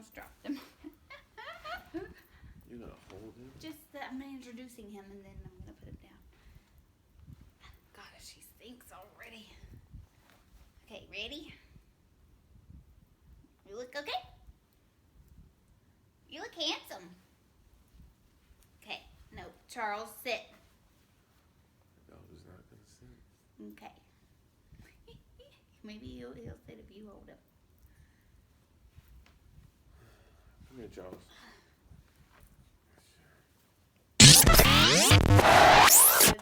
almost dropped him. You're gonna hold him? Just that I'm introducing him and then I'm gonna put him down. Gosh, he stinks already. Okay, ready? You look okay? You look handsome. Okay, no, Charles, sit. No, he's not gonna sit. Okay. Maybe he'll sit if you hold him. Come here, Charles.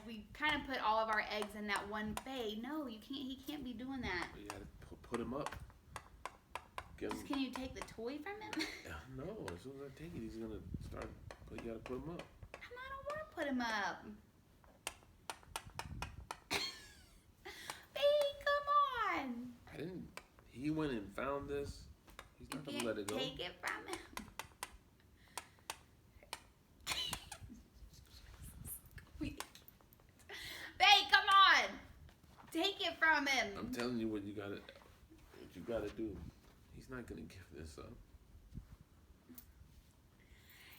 We kind of put all of our eggs in that one bay. No, you can't. He can't be doing that. You gotta put him up. Just, can you take the toy from him? No, as soon as I take it, he's gonna start. But you gotta put him up. I don't want to put him up. Babe, come on. I didn't. He went and found this. He's not gonna let it go. Take it from him. Babe, come on. Take it from him. I'm telling you what you gotta do. He's not gonna give this up.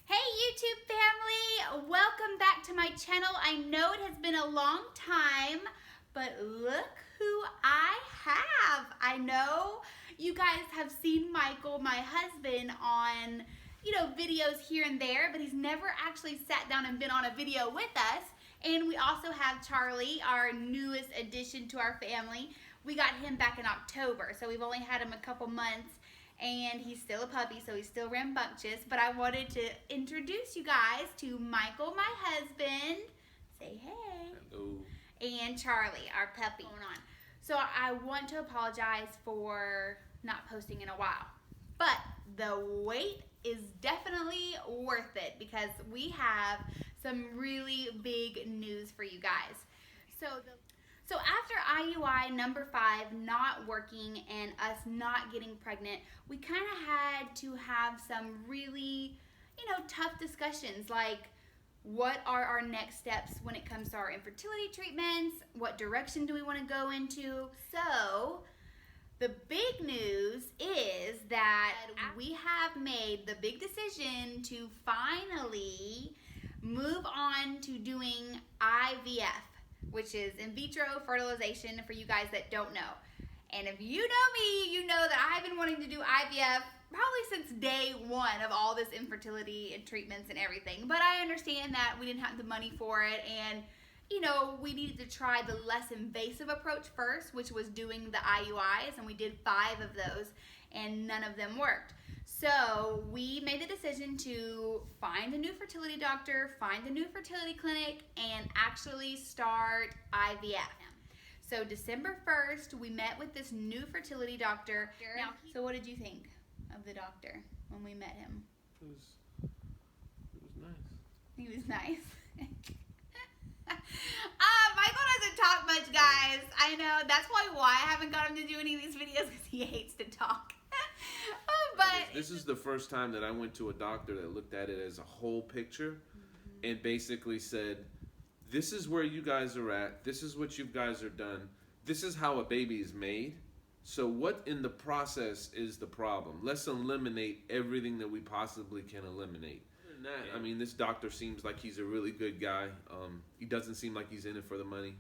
Hey YouTube family, welcome back to my channel. I know it has been a long time, but look who I have. I know you guys have seen Michael, my husband, on videos here and there, but he's never actually sat down and been on a video with us. And we also have Charlie, our newest addition to our family. We got him back in October, so we've only had him a couple months, and he's still a puppy, so he's still rambunctious. But I wanted to introduce you guys to Michael, my husband. Say hey. Hello. And Charlie, our puppy. Going on. So I want to apologize for not posting in a while, but the wait is definitely worth it because we have some really big news for you guys. So after IUI number 5 not working and us not getting pregnant, we kind of had to have some really, tough discussions like what are our next steps when it comes to our infertility treatments? What direction do we want to go into? So the big news is that we have made the big decision to finally move on to doing IVF, which is in vitro fertilization for you guys that don't know. And if you know me, you know that I've been wanting to do IVF probably since day one of all this infertility and treatments and everything. But I understand that we didn't have the money for it, and we needed to try the less invasive approach first, which was doing the IUIs, and we did 5 of those, and none of them worked. So we made the decision to find a new fertility doctor, find a new fertility clinic, and actually start IVF. So December 1st, we met with this new fertility doctor. So what did you think of the doctor when we met him? It was nice. He was nice. Michael doesn't talk much, guys. I know. That's probably why I haven't got him to do any of these videos, because he hates to talk. But this is the first time that I went to a doctor that looked at it as a whole picture and basically said, this is where you guys are at. This is what you guys are done. This is how a baby is made. So what in the process is the problem? Let's eliminate everything that we possibly can eliminate. I mean, this doctor seems like he's a really good guy. He doesn't seem like he's in it for the money.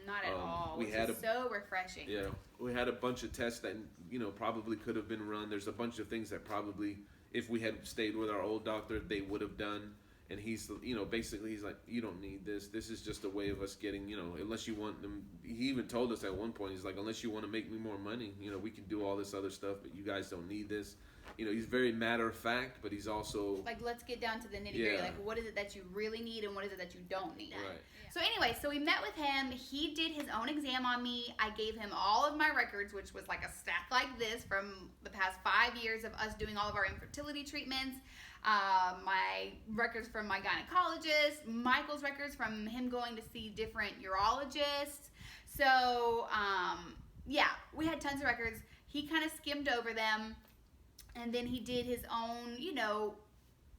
Not at all. Which is so refreshing. Yeah, we had a bunch of tests that probably could have been run. There's a bunch of things that probably, if we had stayed with our old doctor, they would have done. And he's, basically he's like, you don't need this. This is just a way of us getting, unless you want them. He even told us at one point, he's like, unless you want to make me more money, we can do all this other stuff, but you guys don't need this. He's very matter of fact, but he's also like, let's get down to the nitty gritty. Like, what is it that you really need and what is it that you don't need? Right. Yeah. So anyway, so we met with him. He did his own exam on me. I gave him all of my records, which was like a stack like this from the past 5 years of us doing all of our infertility treatments. My records from my gynecologist, Michael's records from him going to see different urologists. So, yeah, we had tons of records. He kind of skimmed over them. And then he did his own,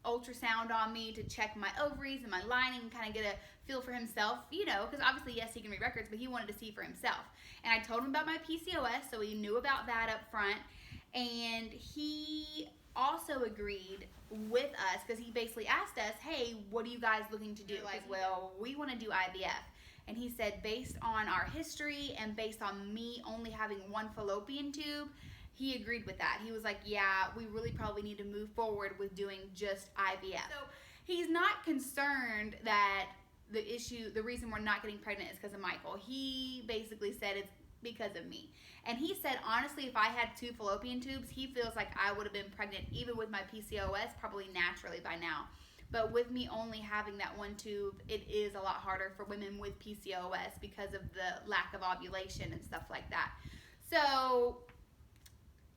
ultrasound on me to check my ovaries and my lining and kind of get a feel for himself, because obviously, yes, he can read records, but he wanted to see for himself. And I told him about my PCOS, so he knew about that up front. And he also agreed with us because he basically asked us, hey, what are you guys looking to do? Like, well, we want to do IVF. And he said, based on our history and based on me only having one fallopian tube, he agreed with that. He was like, yeah, we really probably need to move forward with doing just IVF. So he's not concerned that the reason we're not getting pregnant is because of Michael. He basically said it's because of me. And he said, honestly, if I had 2 fallopian tubes, he feels like I would have been pregnant even with my PCOS, probably naturally by now. But with me only having that 1 tube, it is a lot harder for women with PCOS because of the lack of ovulation and stuff like that. So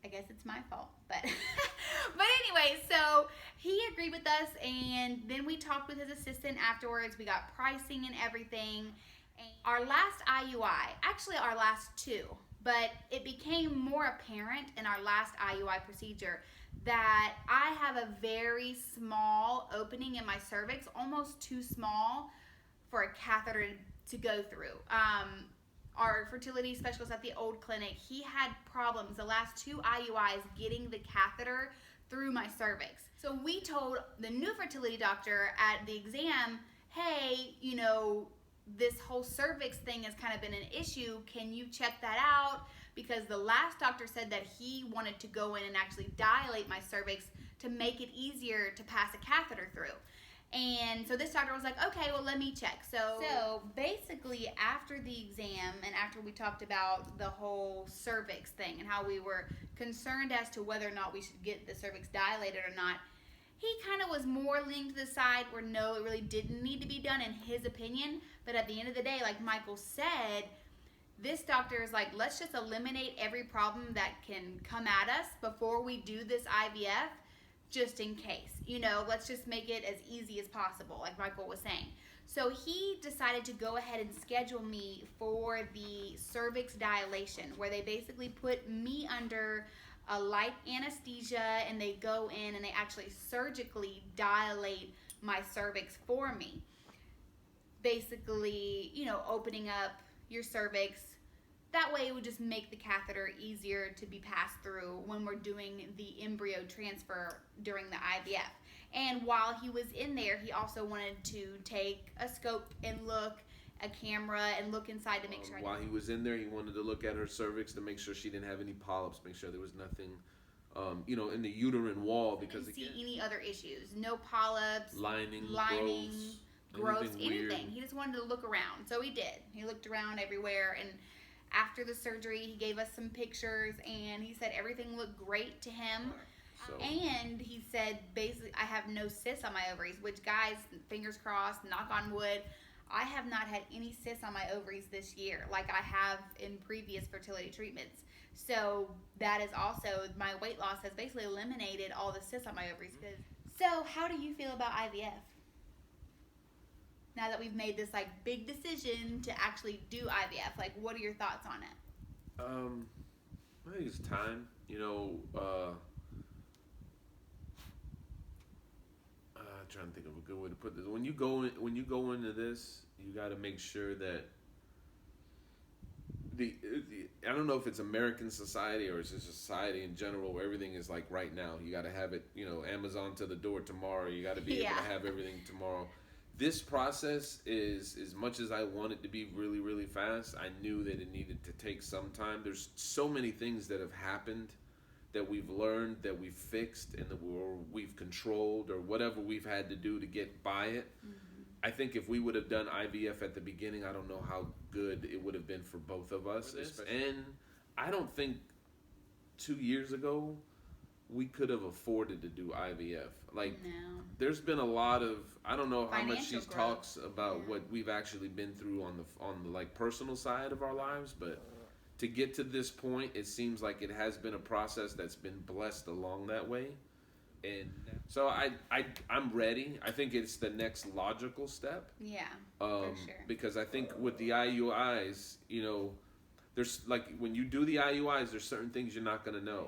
I guess it's my fault, but anyway, so he agreed with us, and then we talked with his assistant afterwards. We got pricing and everything. And our last IUI, actually our last 2, but it became more apparent in our last IUI procedure that I have a very small opening in my cervix, almost too small for a catheter to go through. Our fertility specialist at the old clinic, he had problems the last 2 IUIs getting the catheter through my cervix. So we told the new fertility doctor at the exam, hey, you know, this whole cervix thing has kind of been an issue. Can you check that out? Because the last doctor said that he wanted to go in and actually dilate my cervix to make it easier to pass a catheter through. And so this doctor was like, okay, well, let me check. So basically after the exam and after we talked about the whole cervix thing and how we were concerned as to whether or not we should get the cervix dilated or not, he kind of was more leaning to the side where no, it really didn't need to be done in his opinion. But at the end of the day, like Michael said, this doctor is like, let's just eliminate every problem that can come at us before we do this IVF, just in case. You know, let's just make it as easy as possible, like Michael was saying. So he decided to go ahead and schedule me for the cervix dilation, where they basically put me under a light anesthesia and they go in and they actually surgically dilate my cervix for me. Basically, you know, opening up your cervix. That way it would just make the catheter easier to be passed through when we're doing the embryo transfer during the IVF. And while he was in there, he also wanted to take a scope and look, a camera, and look inside to make sure. While he was in there, he wanted to look at her cervix to make sure she didn't have any polyps, make sure there was nothing, you know, in the uterine wall. Because didn't see any other issues. No polyps, lining, growth, anything. He just wanted to look around. So he did. He looked around everywhere, and after the surgery, he gave us some pictures, and he said everything looked great to him. So. And he said, basically, I have no cysts on my ovaries, which, guys, fingers crossed, knock on wood, I have not had any cysts on my ovaries this year like I have in previous fertility treatments. So that is also, my weight loss has basically eliminated all the cysts on my ovaries. So how do you feel about IVF? Now that we've made this like big decision to actually do IVF, like what are your thoughts on it? I think it's time. You know, trying to think of a good way to put this. When you go into this, you got to make sure that I don't know if it's American society or it's just society in general where everything is like right now. You got to have it, you know, Amazon to the door tomorrow. You got to be able to have everything tomorrow. This process is, as much as I want it to be really, really fast, I knew that it needed to take some time. There's so many things that have happened that we've learned, that we've fixed, and that we've controlled, or whatever we've had to do to get by it. Mm-hmm. I think if we would have done IVF at the beginning, I don't know how good it would have been for both of us. And I don't think 2 years ago we could have afforded to do IVF. Like, there's been a lot of, I don't know how much she talks about what we've actually been through on the like personal side of our lives, but to get to this point, it seems like it has been a process that's been blessed along that way. And so I'm ready. I think it's the next logical step. Yeah, for sure. Because I think with the IUIs, you know, there's like when you do the IUIs, there's certain things you're not going to know.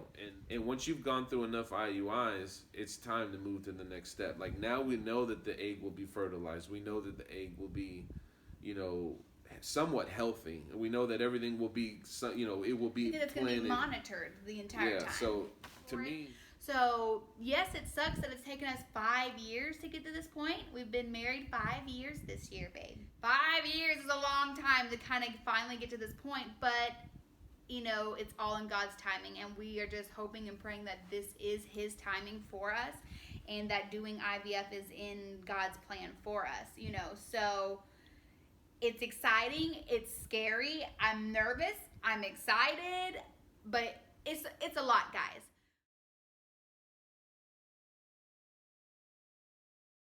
And once you've gone through enough IUIs, it's time to move to the next step. Like now we know that the egg will be fertilized. We know that the egg will be, you know, somewhat healthy. We know that everything will be, you know, it will be because it's going to be monitored the entire time. So to me. So, yes, it sucks that it's taken us 5 years to get to this point. We've been married 5 years this year, babe. 5 years is a long time to kind of finally get to this point, but, you know, it's all in God's timing, and we are just hoping and praying that this is His timing for us, and that doing IVF is in God's plan for us, you know. So, it's exciting, it's scary, I'm nervous, I'm excited, but it's a lot, guys.